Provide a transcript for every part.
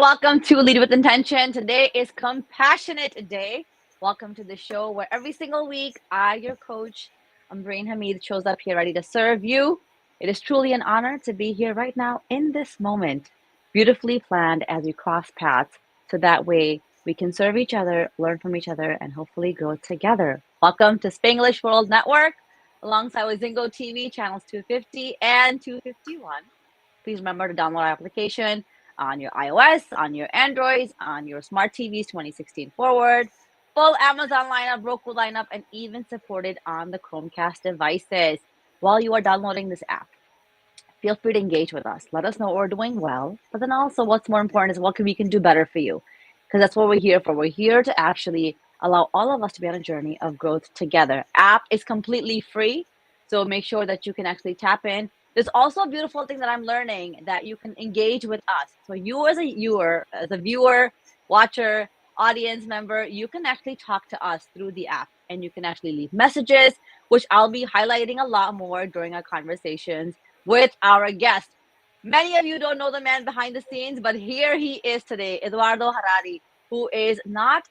welcome to Lead with Intention. Today is Compassionate Day. Welcome to the show where every single week I, your coach, Ambereen Hameed, shows up here ready to serve you. It is truly an honor to be here right now in this moment, beautifully planned as we cross paths, so that way we can serve each other, learn from each other, and hopefully grow together. Welcome to Spanglish World Network, alongside with Zingo TV, channels 250 and 251. Please remember to download our application on your iOS, on your Androids, on your smart TVs 2016 forward. Full Amazon lineup, Roku lineup, and even supported on the Chromecast devices. While you are downloading this app, feel free to engage with us. Let us know what we're doing well, but then also what's more important is what we can do better for you, because that's what we're here for. We're here to actually allow all of us to be on a journey of growth together. App is completely free, so make sure that you can actually tap in. There's also a beautiful thing that I'm learning, that you can engage with us. So you as a viewer, watcher, audience member, you can actually talk to us through the app, and you can actually leave messages, which I'll be highlighting a lot more during our conversations with our guest. Many of you don't know the man behind the scenes, but here he is today, Eduardo Harari, who is not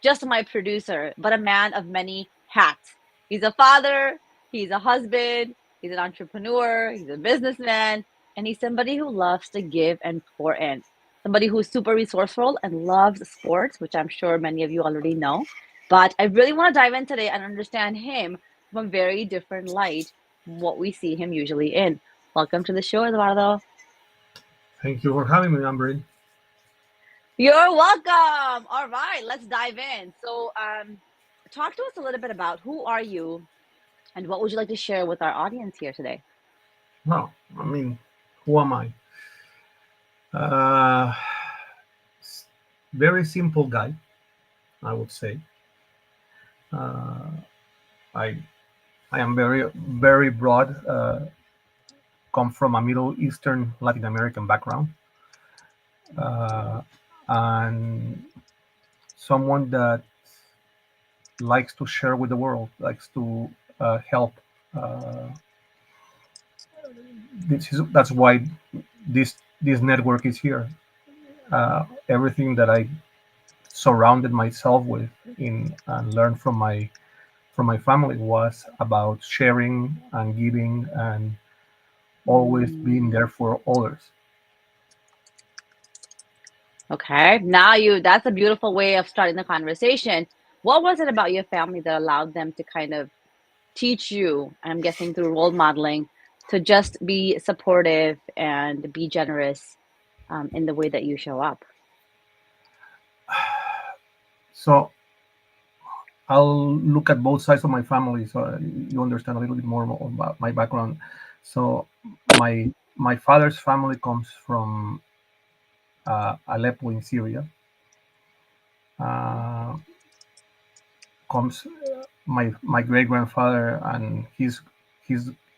just my producer, but a man of many hats. He's a father, he's a husband, he's an entrepreneur, he's a businessman, and he's somebody who loves to give and pour in. Somebody who's super resourceful and loves sports, which I'm sure many of you already know. But I really want to dive in today and understand him from a very different light from what we see him usually in. Welcome to the show, Eduardo. Thank you for having me, Ambereen. You're welcome. All right, let's dive in. So, talk to us a little bit about who are you and what would you like to share with our audience here today? Well, who am I? Uh, Very simple guy, I would say. Uh, I I am very broad. Come from a Middle Eastern Latin American background, uh, and someone that likes to share with the world, likes to help. Uh, that's why this network is here. Everything that I surrounded myself with in and learned from my family was about sharing and giving and always being there for others. Okay, that's a beautiful way of starting the conversation. What was it about your family that allowed them to kind of teach you, I'm guessing through role modeling, to just be supportive and be generous in the way that you show up? So I'll look at both sides of my family so you understand a little bit more about my background. So my father's family comes from Aleppo in Syria. Uh, Comes my great grandfather and his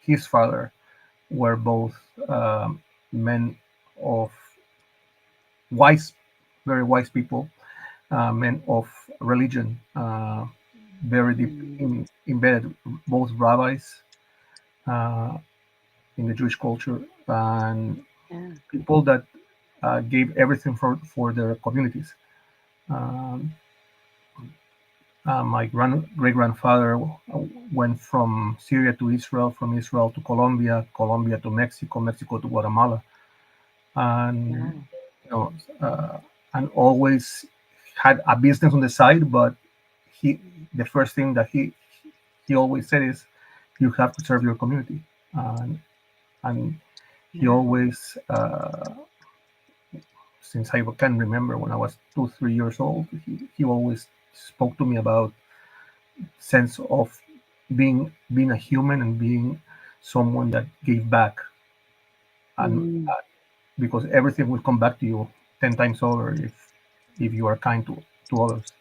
his father were both men of wise, very wise people, men of religion, very deep embedded, both rabbis uh, in the Jewish culture and Yeah. people that gave everything for their communities. Um, my great grandfather went from Syria to Israel, from Israel to Colombia, Colombia to Mexico, Mexico to Guatemala, and Yeah. you know, and always had a business on the side. But he, the first thing that he always said is, you have to serve your community, and he Yeah. always, since I can remember when I was 2 3 years old, he always spoke to me about sense of being a human and being someone that gave back, and Mm. because everything will come back to you 10 times over if you are kind to others.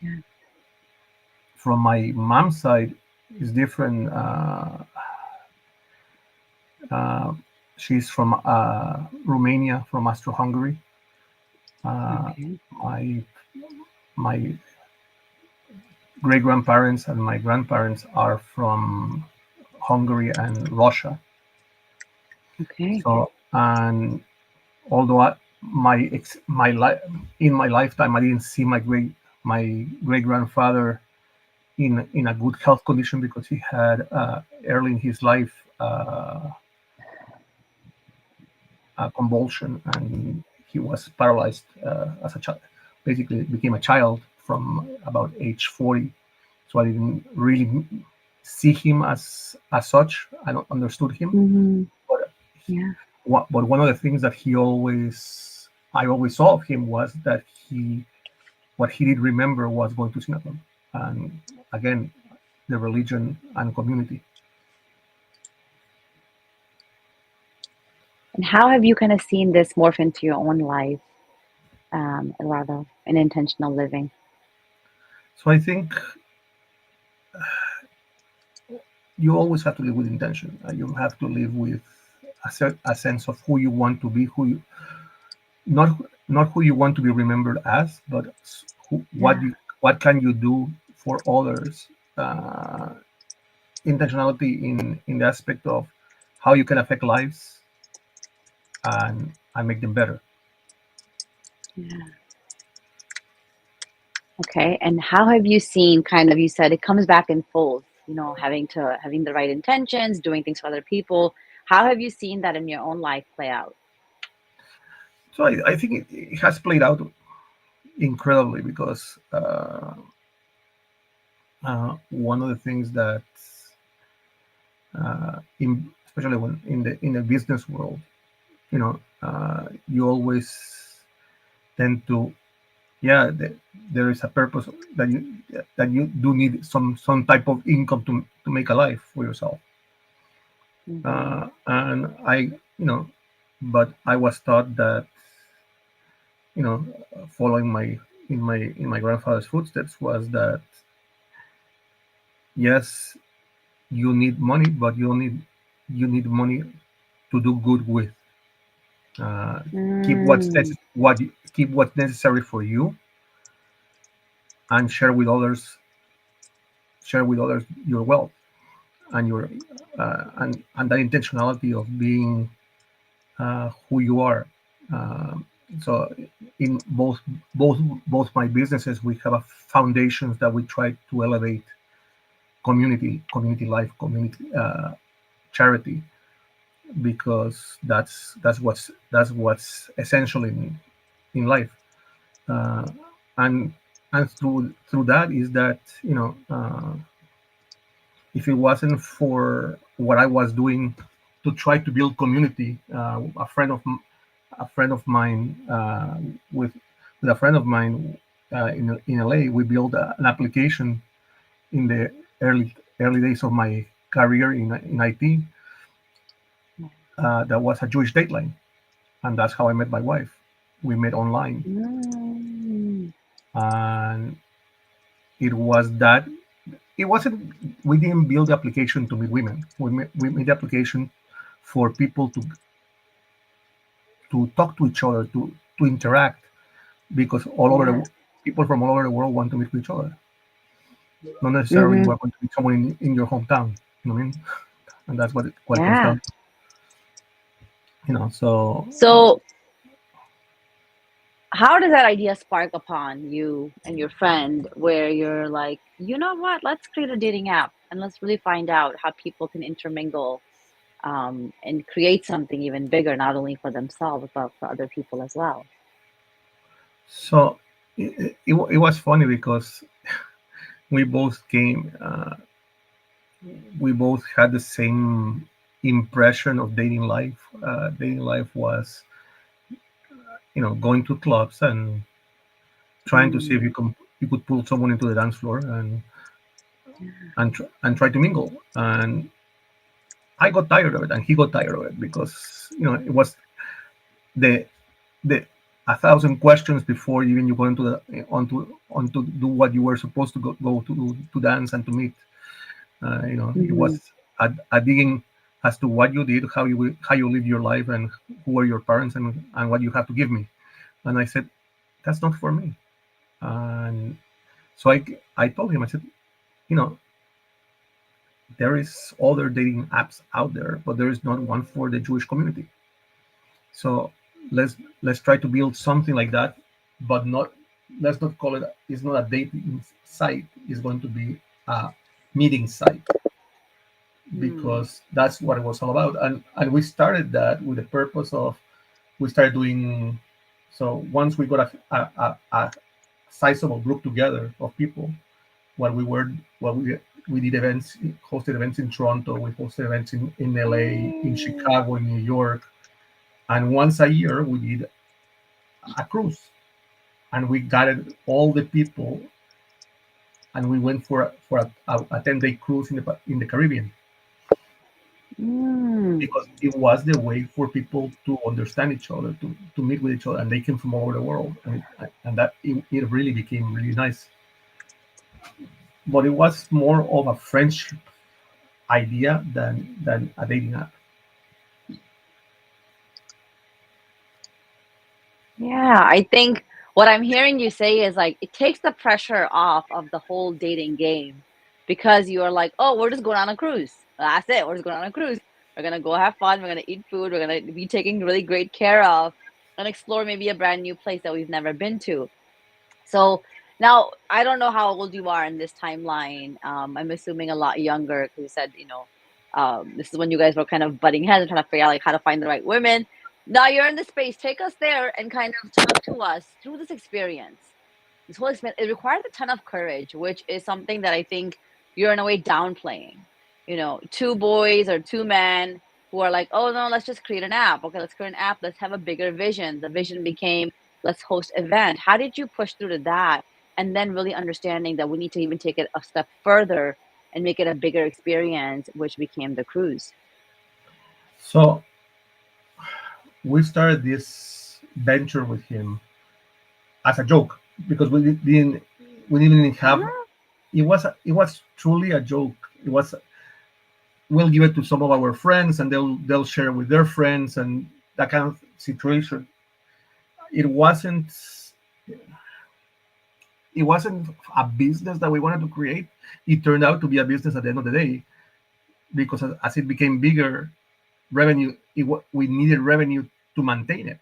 Yeah. From my mom's side is different. Uh, she's from Romania, from Austro-Hungary. uh, Okay. my my great grandparents and my grandparents are from Hungary and Russia. Okay. So, and although my life in my lifetime, I didn't see my great grandfather in a good health condition because he had early in his life a convulsion, and he was paralyzed as a child. Basically, became a child from about age 40. So I didn't really see him as such. I don't understood him, Mm-hmm. but Yeah. but one of the things that I always saw of him was that what he did remember was going to synagogue, and again, the religion and community. And how have you kind of seen this morph into your own life, Eduardo, in intentional living? So I think you always have to live with intention. You have to live with a sense of who you want to be, not not who you want to be remembered as, but Yeah. what can you do for others. Uh, Intentionality in the aspect of how you can affect lives and make them better. Yeah. Okay. And how have you seen kind of, you said it comes back in folds, having the right intentions, doing things for other people. How have you seen that in your own life play out? So I think it has played out incredibly because one of the things that especially when in the business world, you always tend to, yeah, there is a purpose that you do need some type of income to make a life for yourself. Mm-hmm. And but I was taught that, you know, following my grandfather's footsteps was that yes, you need money, but you need money to do good with. Keep Mm, keep what's necessary for you, and share with others your wealth and your and that intentionality of being who you are. Um, so in both my businesses, we have a foundations that we try to elevate community life, community charity, because that's what's essential in life. Uh, and and through that is that, if it wasn't for what I was doing to try to build community, a friend of mine with with a friend of mine in LA, we built an application in the early days of my career in IT, that was a Jewish dateline, and that's how I met my wife. We met online, mm, and it was that it wasn't we didn't build the application to meet women. We made the application for people to talk to each other, to interact, because yeah. people from all over the world want to meet with each other. Not necessarily you Mm-hmm. are going to meet someone in your hometown. You know what I mean? And that's what it comes Yeah. down to. So So, how does that idea spark upon you and your friend where you're like, you know what, let's create a dating app and let's really find out how people can intermingle, and create something even bigger, not only for themselves, but for other people as well? so it was funny because we both came, we both had the same impression of dating life. Dating life was, going to clubs and trying to see if Mm, you could pull someone into the dance floor and try to mingle. And I got tired of it, and he got tired of it, because it was the the a thousand questions before even you go into the onto do what you were supposed to go to do, to dance and to meet. It mm-hmm. was a digging as to what you did, how you live your life, and who are your parents, and what you have to give me. And I said, that's not for me. And so I told him, I said, you know, there is other dating apps out there, but there is not one for the Jewish community. So let's try to build something like that, but not let's not call it. It's not a dating site. It's going to be a meeting site Mm. because that's what it was all about. And we started that with the purpose of we started doing. So once we got a sizable group together of people, what we were what we did events, hosted events in Toronto, we hosted events in LA, in Mm. Chicago, in New York, and once a year we did a cruise, and we gathered all the people, and we went for a 10-day cruise in the Caribbean Mm. because it was the way for people to understand each other, to meet with each other, and they came from all over the world, and that it really became really nice. But it was more of a friendship idea than a dating app. Yeah, I think what I'm hearing you say is like it takes the pressure off of the whole dating game because you are like, oh, we're just going on a cruise. That's it. We're just going on a cruise. We're gonna go have fun. We're gonna eat food. We're gonna be taken really great care of and explore maybe a brand new place that we've never been to. So now I don't know how old you are in this timeline. I'm assuming a lot younger because you said, this is when you guys were kind of butting heads and trying to figure out like how to find the right women. Now you're in the space. Take us there and kind of talk to us through this experience. This whole experience, it requires a ton of courage, which is something that I think you're in a way downplaying. Two boys or two men who are like, oh no, let's just create an app. Okay, let's create an app. Let's have a bigger vision. The vision became let's host event. How did you push through to that? And then really understanding that we need to even take it a step further and make it a bigger experience, which became the cruise. So we started this venture with him as a joke because we didn't have Ah. it was truly a joke. It was we'll give it to some of our friends and they'll share with their friends and that kind of situation. It wasn't it wasn't a business that we wanted to create. It turned out to be a business at the end of the day because as it became bigger, revenue we needed revenue to maintain it.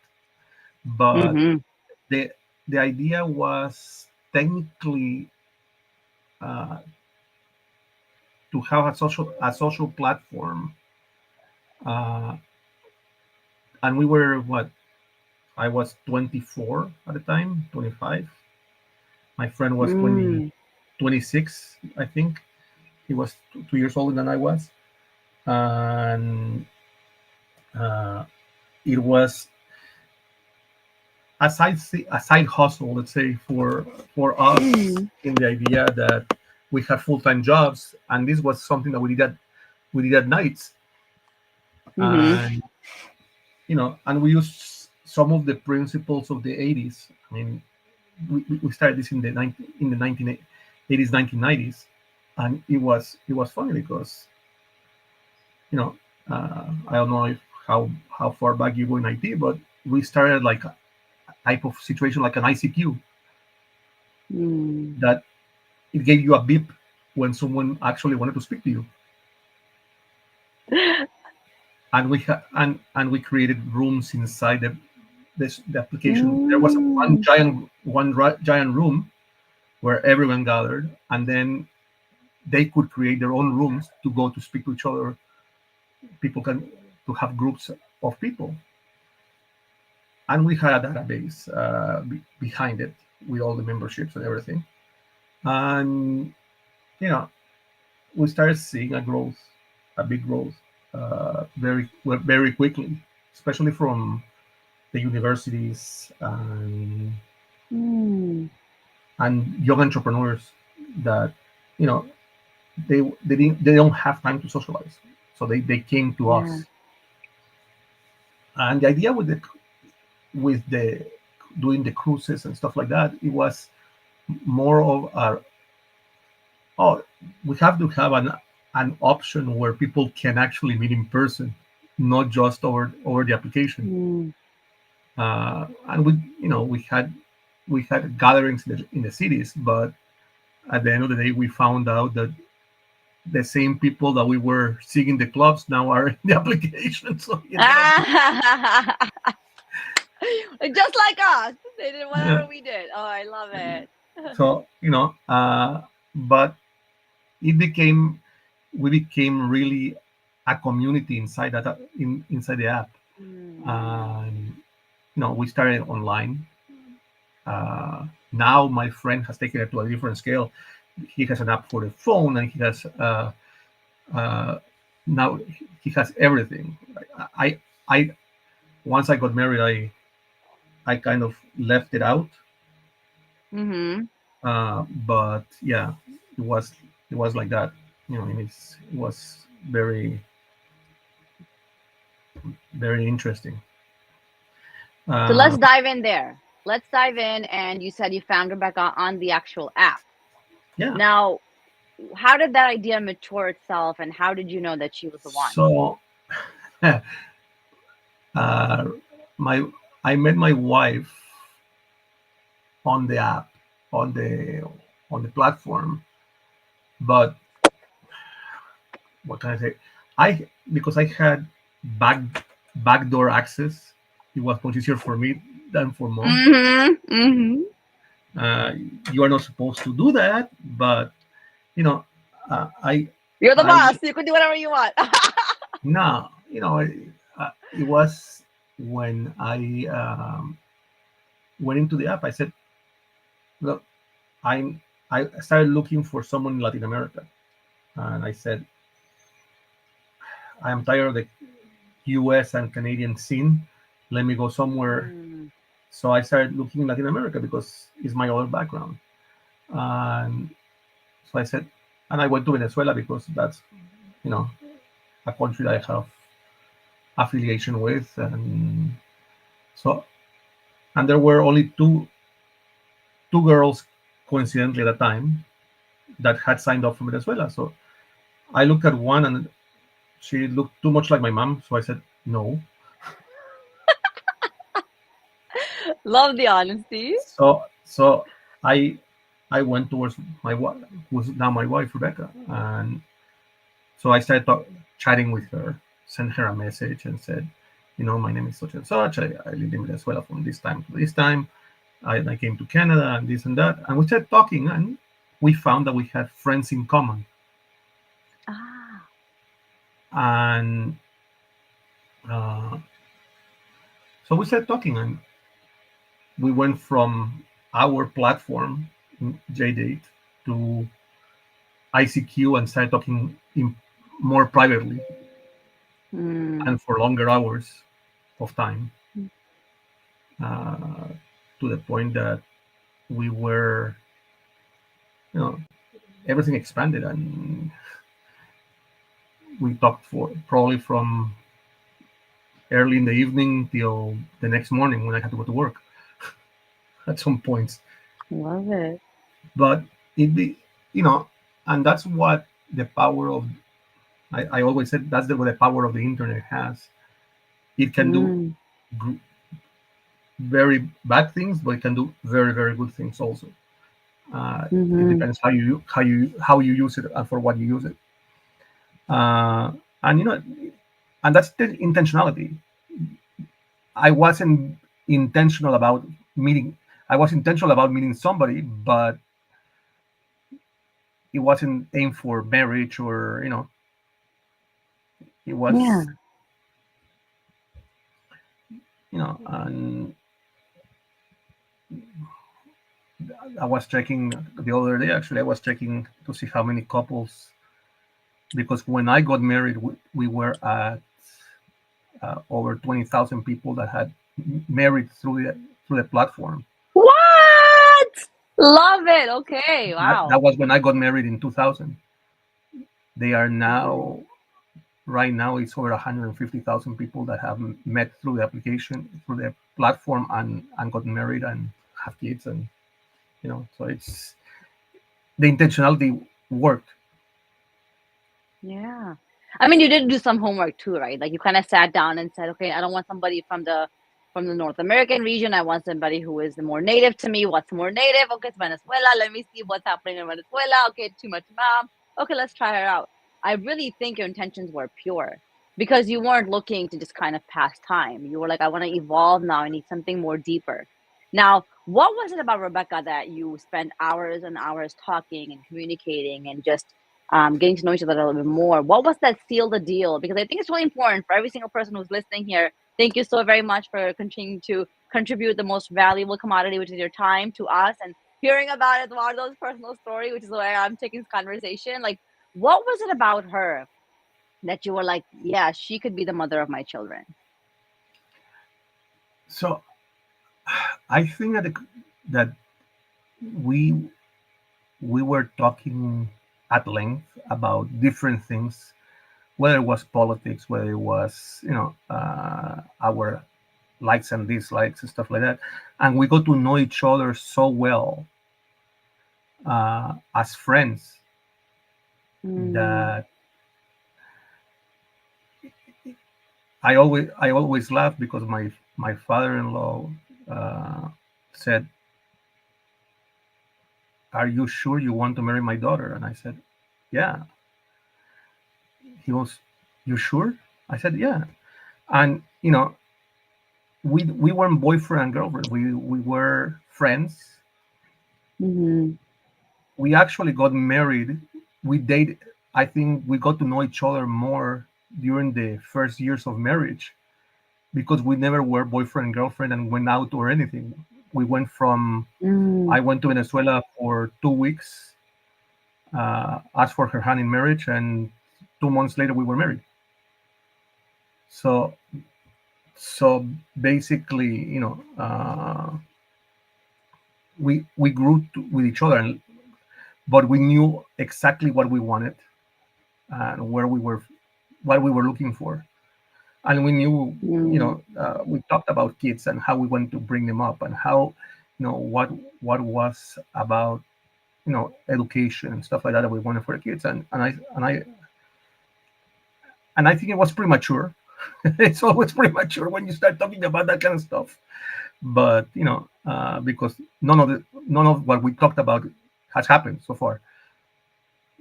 But Mm-hmm. the the idea was technically uh, to have a social platform, uh, and we were what I was 24 at the time, 25. My friend was Mm. 26, I think. He was 2 years older than I was, and uh, it was a side hustle, let's say, for us Mm. in the idea that we had full-time jobs, and this was something that we did at nights, Mm-hmm. and and we used some of the principles of the 80s. I mean, we started this in the 1980s, 1990s, and it was funny because you know I don't know how far back you go in IT, but we started like a type of situation like an ICQ Mm. that it gave you a beep when someone actually wanted to speak to you, and we created rooms inside the application. There was Mm. one giant room where everyone gathered, and then they could create their own rooms to go to speak to each other. People can to have groups of people, and we had a database behind it with all the memberships and everything. And you know, we started seeing a big growth, very quickly, especially from the universities Mm. and young entrepreneurs that you know they don't have time to socialize, so they came to Yeah. us. And the idea with the doing the cruises and stuff like that, it was more of oh, we have to have an option where people can actually meet in person, not just over the application. Mm. And we had gatherings in the cities, but at the end of the day, we found out that the same people that we were seeing in the clubs now are in the application. So it ended up Ah. Just like us. They did Yeah. whatever we did. Oh, I love it. So but it became we became really a community inside inside the app. Mm. And we started online. Now my friend has taken it to a different scale. He has an app for the phone, and he has uh, now he has everything. I once I got married, I kind of left it out. Mm-hmm. But yeah, it was it was like that. And it was very interesting. So let's Uh, dive in there. Let's dive in. And you said you found Rebecca on the actual app. yeah. Now, how did that idea mature itself, and how did you know that she was the one? So uh, my I met my wife on the app, on the platform. But what can I say? I Because I had back backdoor access, it was much easier for me than for mom. Mm-hmm. Mm-hmm. Uh, you are not supposed to do that, but you know, uh, I You're the I boss. You can do whatever you want. no, it was when I went into the app. I said, look, I I started looking for someone in Latin America, and I said, I am tired of the U.S. and Canadian scene. Let me go somewhere. Mm. So I started looking in Latin America because it's my other background. And so I said, and I went to Venezuela because that's you know a country that I have affiliation with, and so and there were only two girls, coincidentally at the time, that had signed up from Venezuela. So I looked at one, and she looked too much like my mom. So I said no. Love the honesty. So I I went towards my wife, who's now my wife, Rebecca, and so I started chatting with her, sent her a message, and said, my name is such and such. I lived in Venezuela from this time to this time. I came to Canada and this and that, and we started talking, and we found that we had friends in common, Ah. and uh, so we started talking, and we went from our platform, JDate, to ICQ, and started talking more privately Mm. and for longer hours of time, uh, to the point that we were, you know, everything expanded, and we talked for probably from early in the evening till the next morning when I had to go to work at some points. Love it. But it be, and that's what the power of, I always said that's what the power of the internet has. It can do Mm. very bad things, but it can do very, very good things also. It Mm-hmm. depends how you use it and for what you use it. Uh, and and that's the intentionality. I wasn't intentional about meeting. I was intentional about meeting somebody, but it wasn't aimed for marriage, or it Yeah. was and I was checking the other day. Actually, I was checking to see how many couples, because when I got married, we were at over 20,000 people that had married through the platform. What? Love it. Okay. That Wow. was when I got married in 2000. They are Okay. now Right now it's over 150,000 people that have met through the application, through the platform, and gotten married and have kids, and so it's the intentionality worked. Yeah. I mean, you did do some homework too, right? Like you kind of sat down and said, okay, I don't want somebody from the North American region. I want somebody who is more native to me. What's more native? Okay, it's Venezuela. Let me see what's happening in Venezuela. Okay, too much mom. Okay, let's try her out. I really think your intentions were pure. because you weren't looking to just kind of pass time. You were like, I want to evolve now. I need something more deeper. Now, what was it about Rebecca that you spent hours and hours talking and communicating and just getting to know each other a little bit more? What was that seal the deal? Because I think it's really important for every single person who's listening here. Thank you so very much for continuing to contribute the most valuable commodity, which is your time, to us, and hearing about Eduardo's personal story, which is why I'm taking this conversation. Like, what was it about her that you were like, yeah, she could be the mother of my children? So I think that we we were talking at length about different things, whether it was politics, whether it was our likes and dislikes and stuff like that, and we got to know each other so well as friends Mm, that I always laugh because my father-in-law said, "Are you sure you want to marry my daughter?" And I said, "Yeah." He goes, "You sure?" I said, "Yeah." And we weren't boyfriend and girlfriend. We were friends. mm-hmm, We actually got married. We dated. I think we got to know each other more during the first years of marriage because we never were boyfriend and girlfriend and went out or anything. We went from mm, I went to Venezuela for 2 weeks, asked for her hand in marriage, and 2 months later we were married. So so basically, we grew with each other, but we knew exactly what we wanted and what we were looking for, and we knew, mm, we talked about kids and how we wanted to bring them up and how, what was about, education and stuff like that we wanted for the kids, and I think it was premature. It's always premature when you start talking about that kind of stuff, but because none of what we talked about has happened so far.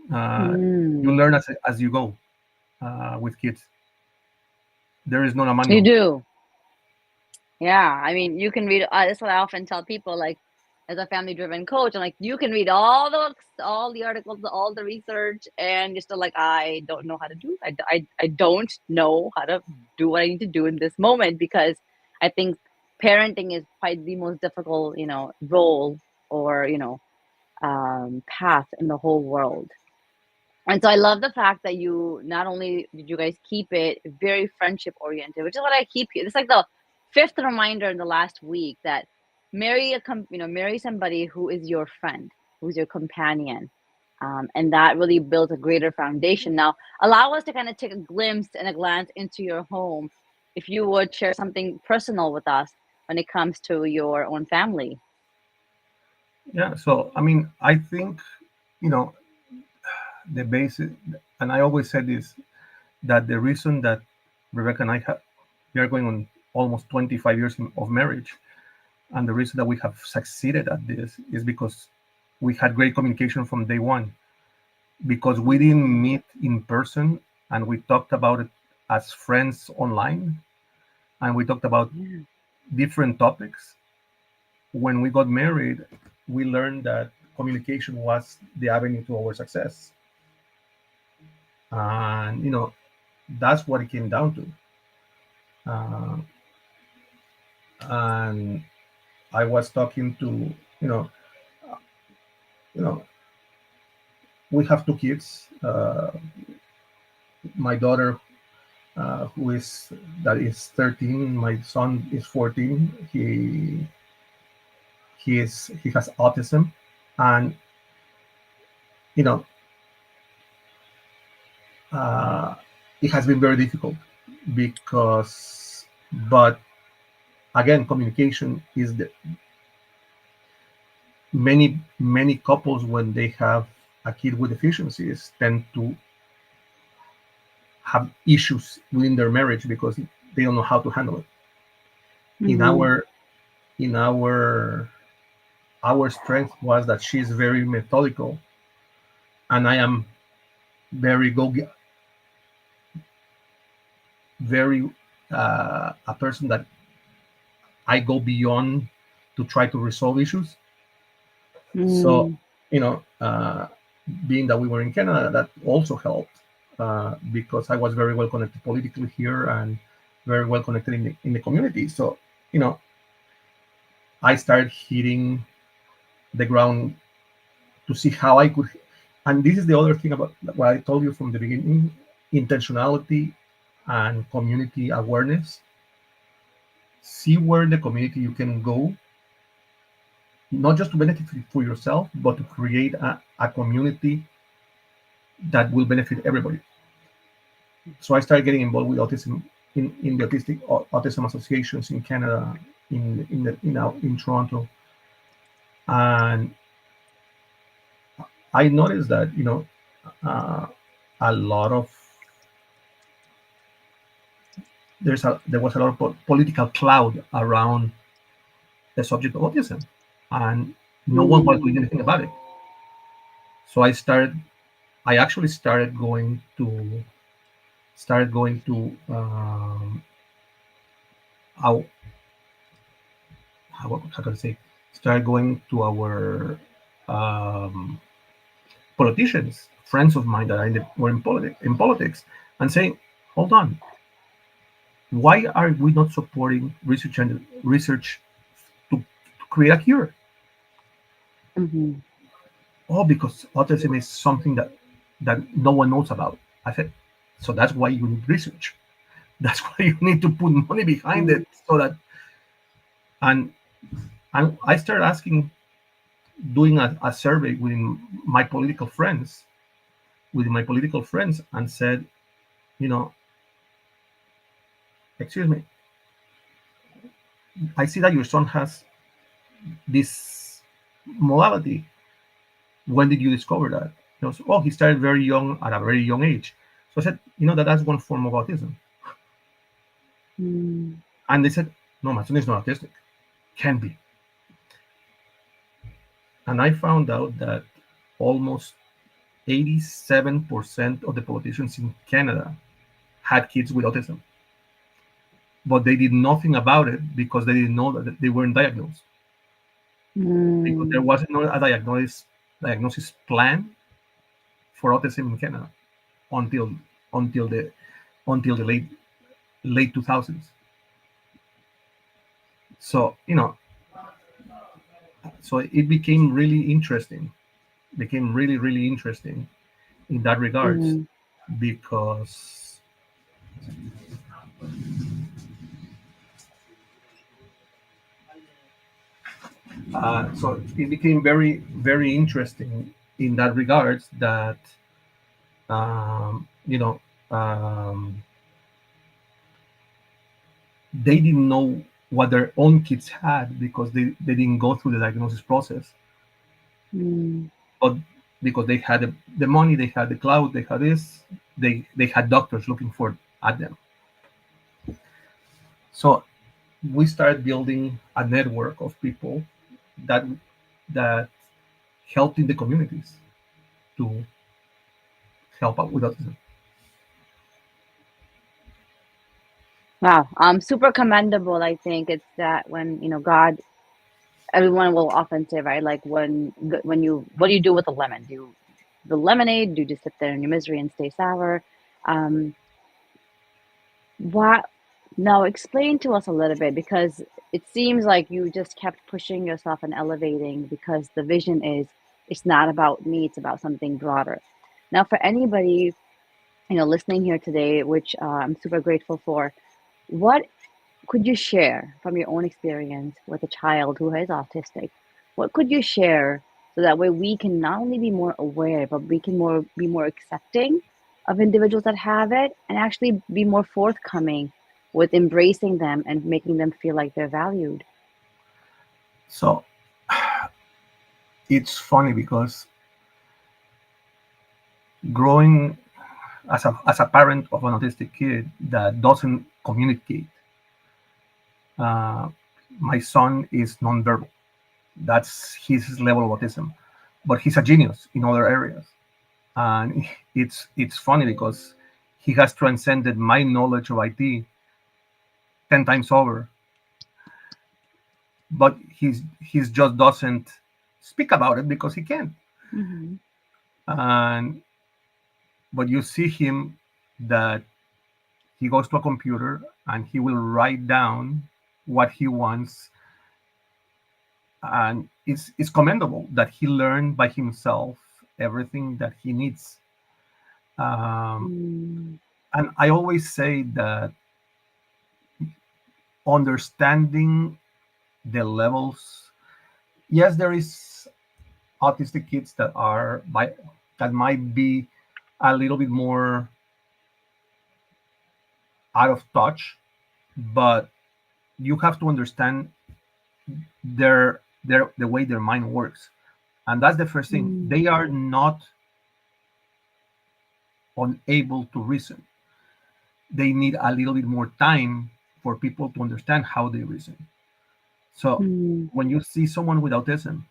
You mm. learn as you go with kids. There is not a You manual. do. Yeah, I mean, you can read. That's what I often tell people. Like, as a family-driven coach, I'm like, you can read all the books, all the articles, all the research, and you're still like, I don't know how to do. I don't know how to do what I need to do in this moment, because I think parenting is probably the most difficult, role, or path in the whole world. And so I love the fact that you not only did you guys keep it very friendship oriented, which is what I keep here. It's like the fifth reminder in the last week that marry somebody who is your friend, who's your companion, and that really builds a greater foundation. Now, allow us to kind of take a glimpse and a glance into your home, if you would share something personal with us when it comes to your own family. Yeah. So I mean, I think, you know the basic, and I always said this, that the reason that Rebecca and I have we are going on almost 25 years of marriage, and the reason that we have succeeded at this is because we had great communication from day one. Because we didn't Mm, meet in person, and we talked about it as friends online, and we talked about yeah. different topics. When we got married, we learned that communication was the avenue to our success, and that's what it came down to. Uh, and I was talking to, you know, you know, we have two kids. My daughter, who is that is 13. My son is 14. He has autism, and you know, uh, it has been very difficult because, but again, communication is the many couples, when they have a kid with deficiencies, tend to have issues within their marriage because they don't know how to handle it. In Mm-hmm. our strength was that she's very methodical, and I am very very a person that I go beyond to try to resolve issues. So, Mm. you know, being that we were in Canada, that also helped because I was very well connected politically here and very well connected in the community. So, you know, I started hitting the ground to see how I could. And this is the other thing about what I told you from the beginning: intentionality and community awareness. See where in the community you can go, not just to benefit for yourself, but to create a community that will benefit everybody. So I started getting involved with autism in the autism associations in Canada, in Toronto, and I noticed that uh, a lot of there was a lot of political cloud around the subject of autism, and no one was doing Mm. anything about it. So I actually started going to how how can I say, started going to our um, politicians, friends of mine that were in politics, and saying, "Hold on, why are we not supporting research to create a cure?" Mhm. Oh, because autism is something that no one knows about. I said, so that's why you need research. That's why you need to put money behind Mm. it, so that and and I started asking, doing a survey my political friends, with my political friends, and said, you know, excuse me, I see that your son has this modality. When did you discover that? So, oh, he started very young, at a very young age. So I said, that's one form of autism. Mm. And they said, no, my son is not autistic. Can be. And I found out that almost 87% of the politicians in Canada had kids with autism, but they did nothing about it because they didn't know that they weren't diagnosed. Because there Mm. wasn't a diagnosis plan for autism in Canada until until the until the late 2000s. So so it became really interesting. Became really interesting in that regards, Mm. because so it became very interesting in that regards, that um, you know um, they didn't know what their own kids had, because they didn't go through the diagnosis process. Mm. But because they had the money, they had the cloud, they had this, they had doctors looking for at them. So we started building a network of people that that helped in the communities to help out with autism. Wow. Super commendable. I think it's that when, God, everyone will often say, right? Like when what do you do with a lemon? Do you the lemonade? Do you just sit there in your misery and stay sour? Um, what Now explain to us a little bit, because it seems like you just kept pushing yourself and elevating, because the vision is it's not about me, it's about something broader. Now, for anybody, listening here today, which I'm super grateful for, what could you share from your own experience with a child who is autistic? What could you share so that way we can not only be more aware, but we can be more accepting of individuals that have it, and actually be more forthcoming with embracing them and making them feel like they're valued? So it's funny because growing as a parent of an autistic kid that doesn't communicate, uh, my son is nonverbal. That's his level of autism, but he's a genius in other areas. And it's funny because he has transcended my knowledge of IT 10 times over, but he's just doesn't speak about it because he can't. Mm-hmm. And but you see him that he goes to a computer and he will write down what he wants, and it's commendable that he learned by himself everything that he needs. Um, Mm. and I always say that understanding the levels, yes, there is autistic kids that might be a little bit more out of touch, but you have to understand the way their mind works, and that's the first thing. Mm. They are not unable to reason. They need a little bit more time for people to understand how they reason. So Mm. when you see someone with autism,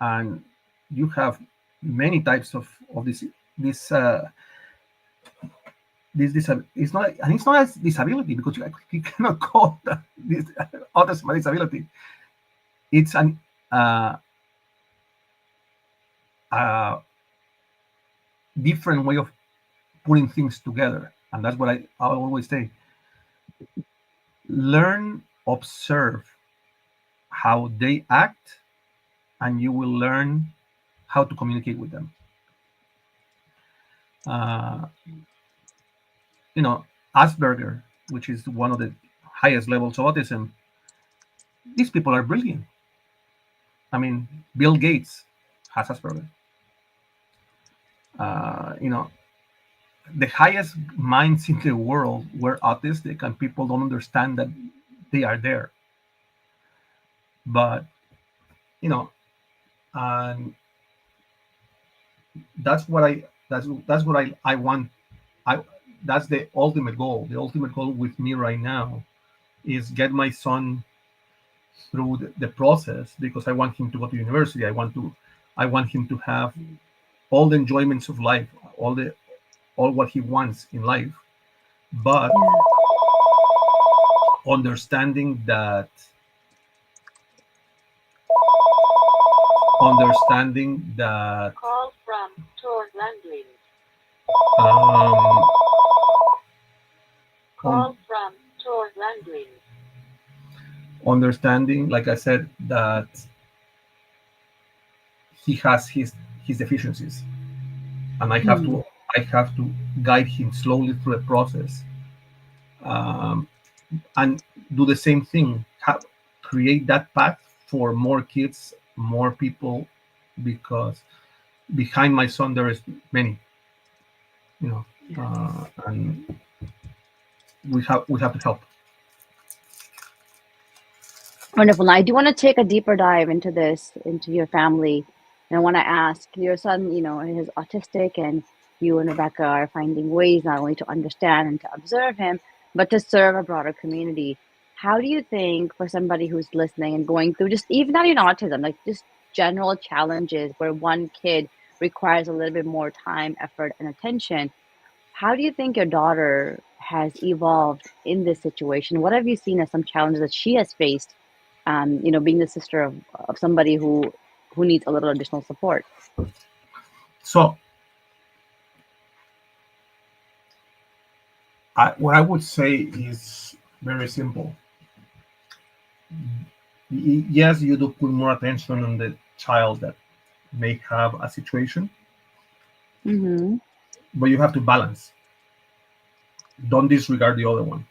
and you have many types of this it's not a disability, because you cannot call this autism a disability. It's an uh, uh, different way of putting things together, and that's what I always say. Learn, observe how they act, and you will learn how to communicate with them. uh, you know, Asperger, which is one of the highest levels of autism, these people are brilliant. I mean, Bill Gates has Asperger. You know, the highest minds in the world were autistic, and people don't understand that they are there. But you know, and that's what I want. I That's the ultimate goal. The ultimate goal with me right now is get my son through the process, because I want him to go to university. I want him to have all the enjoyments of life, all what he wants in life, but Yeah. understanding that understanding that Call from Tor Landlings. um, on Call from Tor Landlings. understanding, like I said, that he has his deficiencies, and Mm. I have to guide him slowly through the process, um, and do the same thing. Create that path for more kids, more people, because behind my son there is many, you know, Yeah. and we have to help. Wonderful. Now, I do want to take a deeper dive into this, into your family. And I want to ask your son, he's autistic, and you and Rebecca are finding ways not only to understand and to observe him, but to serve a broader community. How do you think, for somebody who's listening and going through just even not even autism, like just general challenges where one kid requires a little bit more time, effort, and attention, how do you think your daughter has evolved in this situation? What have you seen as some challenges that she has faced, being the sister of somebody who needs a little additional support? So what I would say is very simple. Yes, you do put more attention on the child that may have a situation, Mm-hmm. but you have to balance. Don't disregard the other one.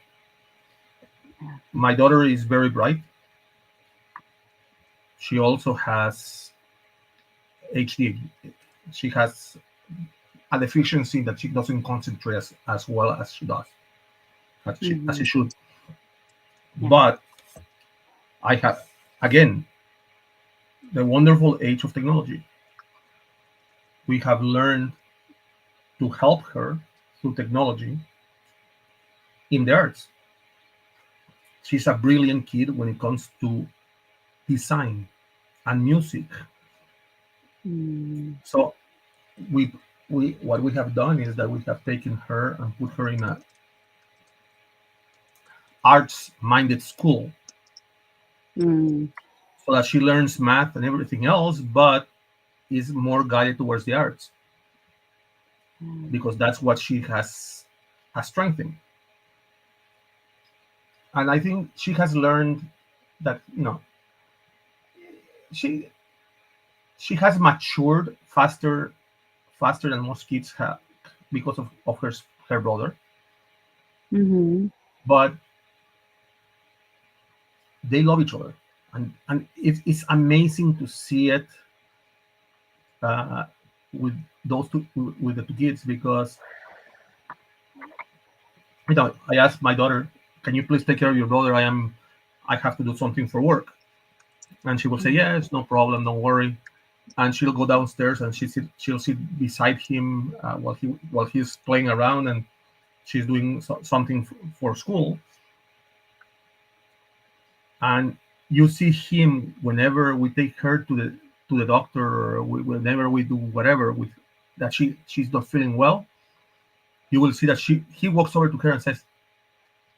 Yeah. My daughter is very bright. She also has ADHD. She has a deficiency that she doesn't concentrate as well as she does, as Mm-hmm. she should. Yeah. But I have, again, the wonderful age of technology. We have learned to help her through technology in the arts. She's a brilliant kid when it comes to design and music. Mm-hmm. So we what we have done is that we have taken her and put her in a arts-minded school Mm. so that she learns math and everything else, but is more guided towards the arts Mm. because that's what she has strengthened. And I think she has learned that she she has matured faster than most kids have because of her brother. Mm-hmm. But they love each other, and it's amazing to see it uh, with those two with the two kids because I asked my daughter, "Can you please take care of your brother? I have to do something for work," and she will say, "Yes, no problem, don't worry." And she'll go downstairs and she'll sit beside him while he's playing around and she's doing something for school. And you see him whenever we take her to the doctor or whenever we do whatever with that she's not feeling well. You will see that he walks over to her and says,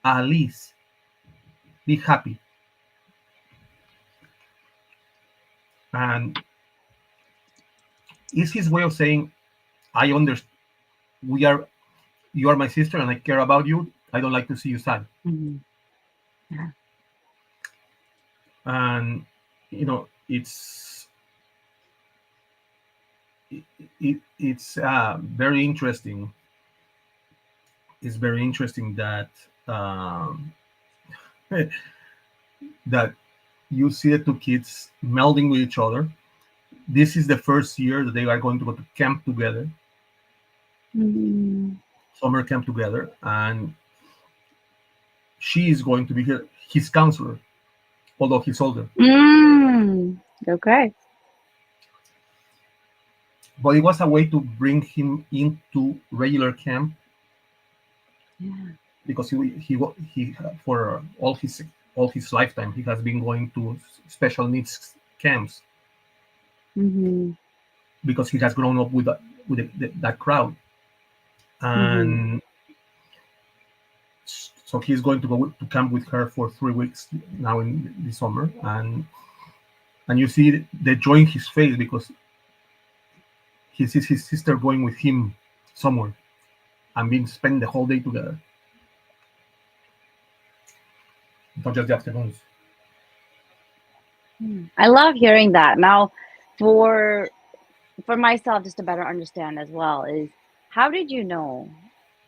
"Alice, be happy." And it's his way of saying, "I understand. We are You are my sister, and I care about you. I don't like to see you sad." Mm-hmm. Yeah. And it's it's very interesting. It's very interesting that um, that you see the two kids melding with each other. This is the first year that they are going to go to camp together, Mm. summer camp together, and she is going to be his counselor, although he's older. Mm. Okay. But it was a way to bring him into regular camp Yeah. because he for all his lifetime he has been going to special needs camps Mm-hmm. because he has grown up with that crowd. Mm-hmm. And so he's going to go to camp with her for 3 weeks now in the summer. And you see the joy in his face because he sees his sister going with him somewhere and being spend the whole day together, not just the afternoons. I love hearing that. Now, for for myself, just to better understand as well, is how did you know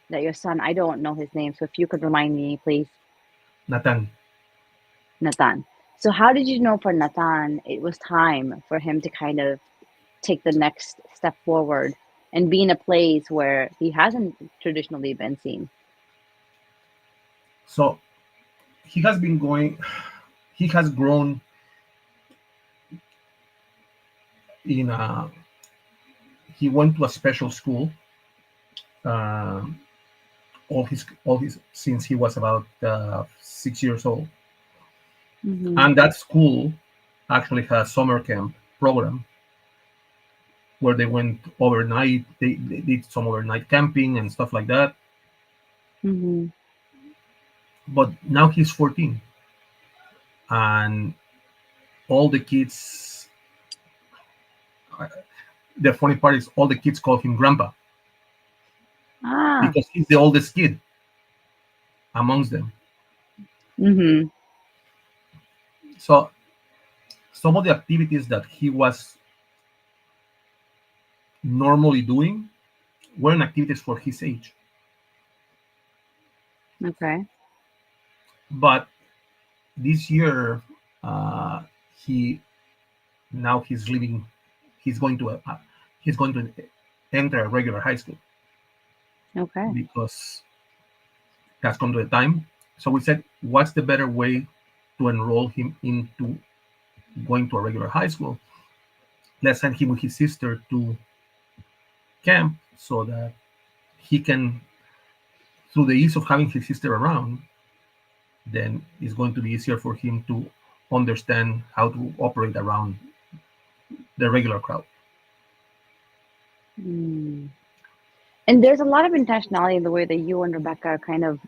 that your son, I don't know his name, so if you could remind me, please, Nathan. Nathan. So how did you know for Nathan it was time for him to kind of take the next step forward and be in a place where he hasn't traditionally been seen? So he has been going. He has grown in a. He went to a special school. Um, all his since he was about 6 years old, Mm-hmm. and that school actually has summer camp program where they went overnight. They did some overnight camping and stuff like that. Mm-hmm. But now he's 14, and all the kids. The funny part is all the kids call him Grandpa Ah. because he's the oldest kid amongst them. Mm-hmm. So some of the activities that he was normally doing weren't activities for his age. Okay. But this year, uh, he now he's leaving. He's going to he's going to enter a regular high school Okay. because it has come to the time. So we said, what's the better way to enroll him into going to a regular high school? Let's send him with his sister to camp so that he can, through the ease of having his sister around, then it's going to be easier for him to understand how to operate around the regular crowd. Mm. And there's a lot of intentionality in the way that you and Rebecca are kind of,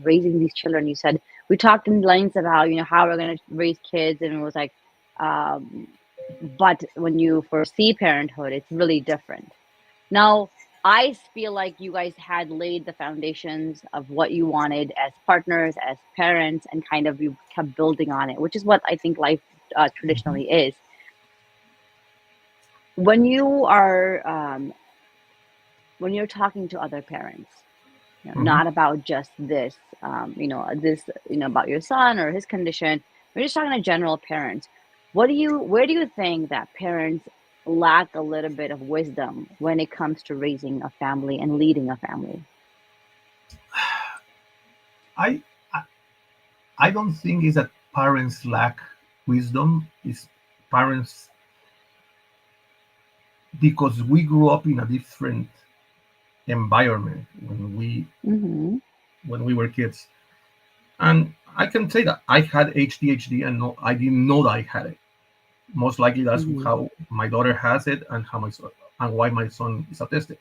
raising these children. You said we talked in length about, how we're going to raise kids, and it was like, um, but when you foresee parenthood, it's really different. Now, I feel like you guys had laid the foundations of what you wanted as partners, as parents, and kind of you kept building on it, which is what I think life Mhm, traditionally is. When you are when you're talking to other parents, mhm. not about just this, about your son or his condition. We're just talking to general parents. Where do you think that parents lack a little bit of wisdom when it comes to raising a family and leading a family? I, I I don't think it's that parents lack wisdom. It's parents because we grew up in a different environment Mm-hmm. when we were kids. And I can say that I had ADHD and no, I didn't know that I had it. Most likely that's Mm-hmm. how my daughter has it and how my son, and why my son is autistic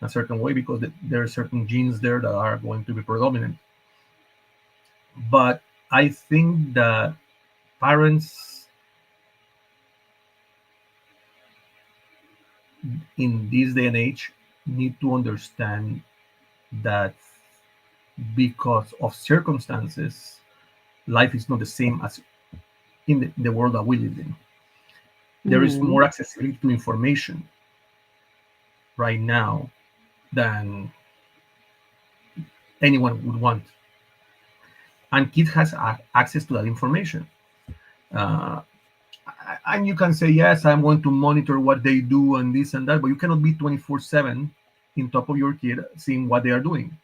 in a certain way because there are certain genes there that are going to be predominant. But I think that parents in this day and age need to understand that because of circumstances, life is not the same as in the world that we live in. There is Mm-hmm. more accessibility to information right now than anyone would want, and kids has access to that information. Uh, and you can say, yes, I'm going to monitor what they do and this and that, but you cannot be 24/7 in top of your kid, seeing what they are doing.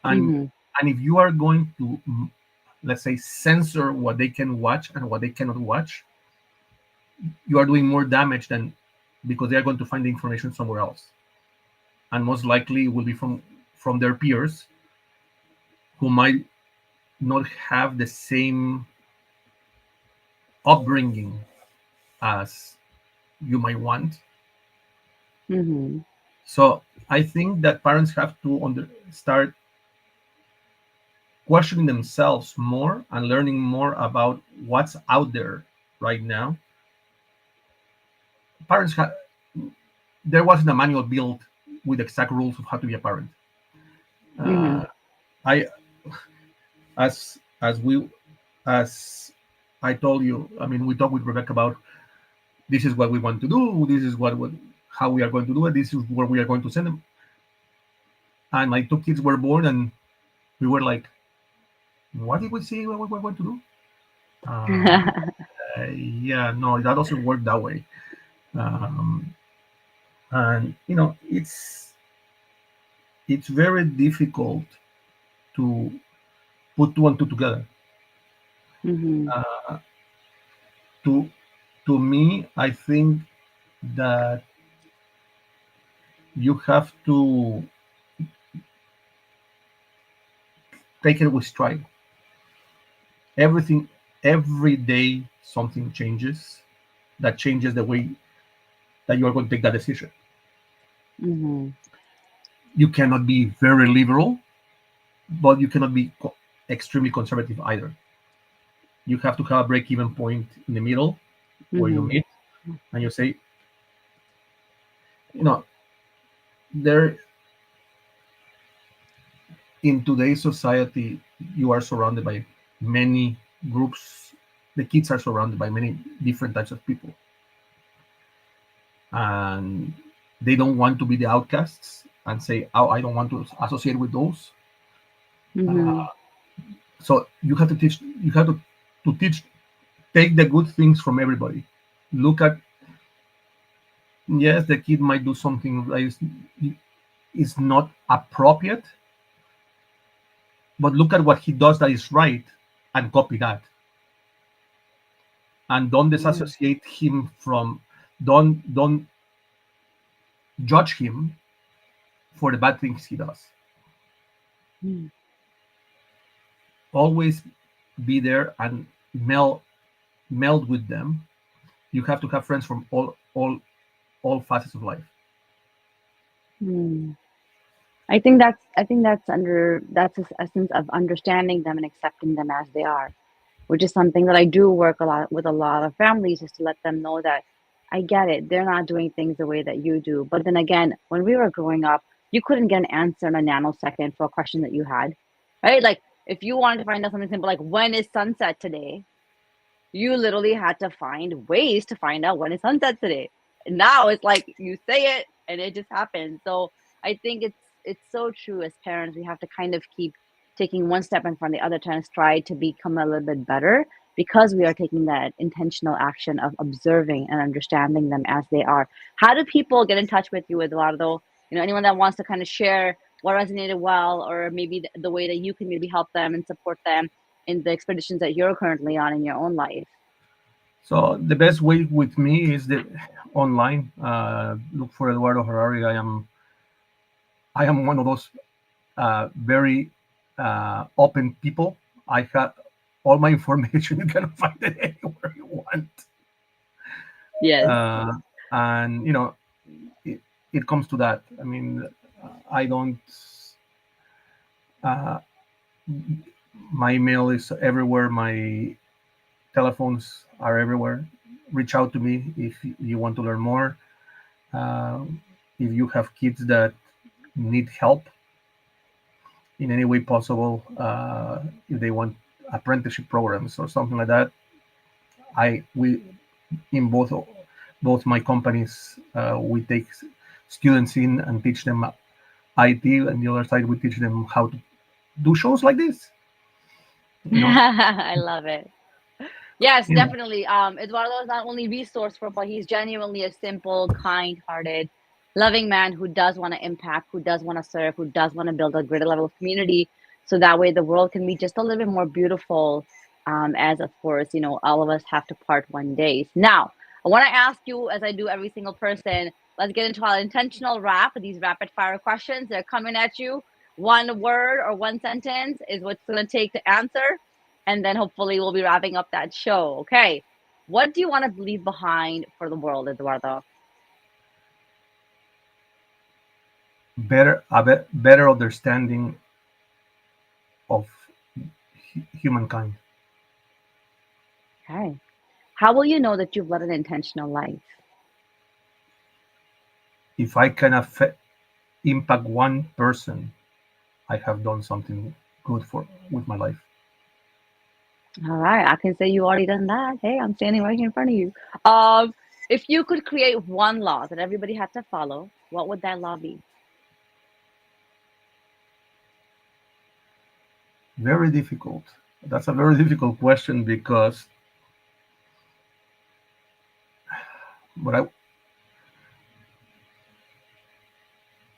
And Mm-hmm. and if you are going to, let's say, censor what they can watch and what they cannot watch, you are doing more damage than because they are going to find the information somewhere else, and most likely it will be from their peers who might not have the same upbringing as you might want. Mm-hmm. So I think that parents have to start questioning themselves more and learning more about what's out there right now. Parents have There wasn't a manual built with exact rules of how to be a parent. Mm-hmm. Uh, I as we as I told you, I mean, we talked with Rebecca about this is what we want to do. This is what how we are going to do it. This is where we are going to send them. And my two kids were born, and we were like, "What did we say what we were going to do?" Uh, yeah, no, that doesn't work that way. Um, and it's very difficult to put two and two together. Mm-hmm. Uh, to to me, I think that you have to take it with stride. Everything, every day, something changes that changes the way that you are going to take that decision. Mm-hmm. You cannot be very liberal, but you cannot be extremely conservative either. You have to have a break-even point in the middle where you Mm-hmm. meet and you say, you know, there in today's society, you are surrounded by many groups. The kids are surrounded by many different types of people, and they don't want to be the outcasts and say, "Oh, I don't want to associate with those." Mm-hmm. Uh, so you have to teach. You have to teach. Take the good things from everybody. Look at, yes, the kid might do something that is not appropriate, but look at what he does that is right and copy that, and don't disassociate him from, don't judge him for the bad things he does. Mm-hmm. Always be there and meld with them. You have to have friends from all facets of life. Hmm. I think that's the essence of understanding them and accepting them as they are, which is something that I do work a lot with a lot of families, is to let them know that I get it. They're not doing things the way that you do. But then again, when we were growing up, you couldn't get an answer in a nanosecond for a question that you had, right? Like if you wanted to find out something simple, like when is sunset today, you literally had to find ways to find out when it's sunset today. Now it's like you say it and it just happens. So I think it's so true. As parents, we have to kind of keep taking one step in front of the other to strive to become a little bit better, because we are taking that intentional action of observing and understanding them as they are. How do people get in touch with you, Eduardo? Anyone that wants to kind of share what resonated well, or maybe the way that you can maybe help them and support them in the expeditions that you're currently on in your own life. So the best way with me is the online. Look for Eduardo Harari. I am one of those very open people. I have all my information. You can find it anywhere you want, Yes. uh, and it, it comes to that. I mean, I don't. Uh, my email is everywhere. My telephones are everywhere. Reach out to me if you want to learn more. Uh, if you have kids that need help in any way possible, if they want apprenticeship programs or something like that, we in both my companies, we take students in and teach them IT, and the other side we teach them how to do shows like this. You know, I love it. Yes, you know. definitely. Eduardo is not only resourceful, but he's genuinely a simple, kind-hearted, loving man who does want to impact, who does want to serve, who does want to build a greater level of community, so that way the world can be just a little bit more beautiful. As of course, all of us have to part one day. Now, I want to ask you, as I do every single person, let's get into our intentional wrap. These rapid fire questions, they're coming at you. One word or one sentence is what's going to take to answer, and then hopefully we'll be wrapping up that show. Okay. What do you want to leave behind for the world, Eduardo? Better understanding of humankind. Okay. How will you know that you've led an intentional life? If I can impact one person, I have done something good for with my life. All right. I can say you already done that. Hey, I'm standing right here in front of you. Um, if you could create one law that everybody had to follow, what would that law be? Very difficult. That's a very difficult question because, but I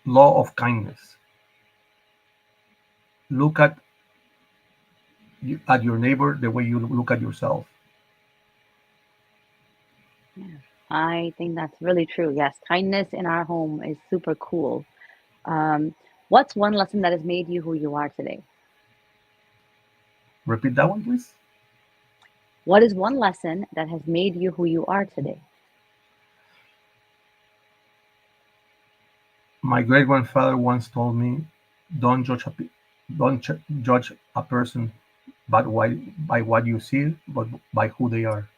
law of kindness. Look at your neighbor the way you look at yourself. Yeah. I think that's really true. Yes, kindness in our home is super cool. Um, what's one lesson that has made you who you are today? Repeat that one, please. What is one lesson that has made you who you are today? My great grandfather once told me, "Don't judge judge a person by what you see, but by who they are."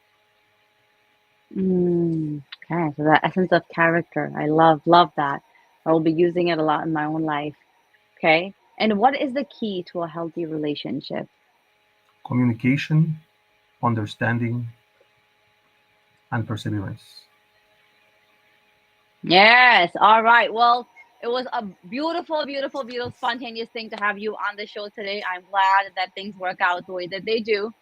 Okay, so that essence of character, I love that. I will be using it a lot in my own life. Okay, and what is the key to a healthy relationship? Communication, understanding, and perseverance. Yes. All right. Well, it was a beautiful, beautiful, beautiful, spontaneous thing to have you on the show today. I'm glad that things work out the way that they do.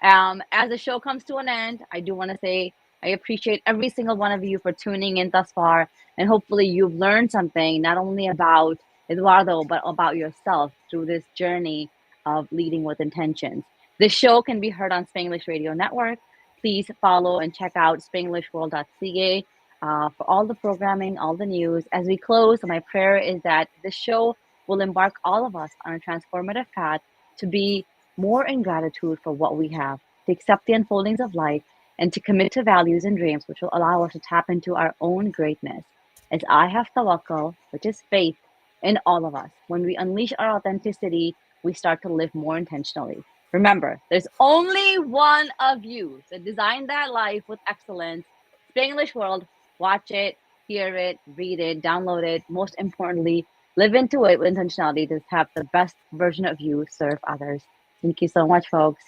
As the show comes to an end, I do want to say I appreciate every single one of you for tuning in thus far. And hopefully, you've learned something not only about Eduardo, but about yourself through this journey of leading with intentions. The show can be heard on Spanglish Radio Network. Please follow and check out spanglishworld.ca for all the programming, all the news. As we close, my prayer is that this show will embark all of us on a transformative path to be more in gratitude for what we have, to accept the unfoldings of life, and to commit to values and dreams which will allow us to tap into our own greatness. is I have tawakkul, which is faith in all of us. When we unleash our authenticity, we start to live more intentionally. Remember, there's only one of you. So design that life with excellence. Speak English World, watch it, hear it, read it, download it. Most importantly, live into it with intentionality to have the best version of you serve others. Thank you so much, folks.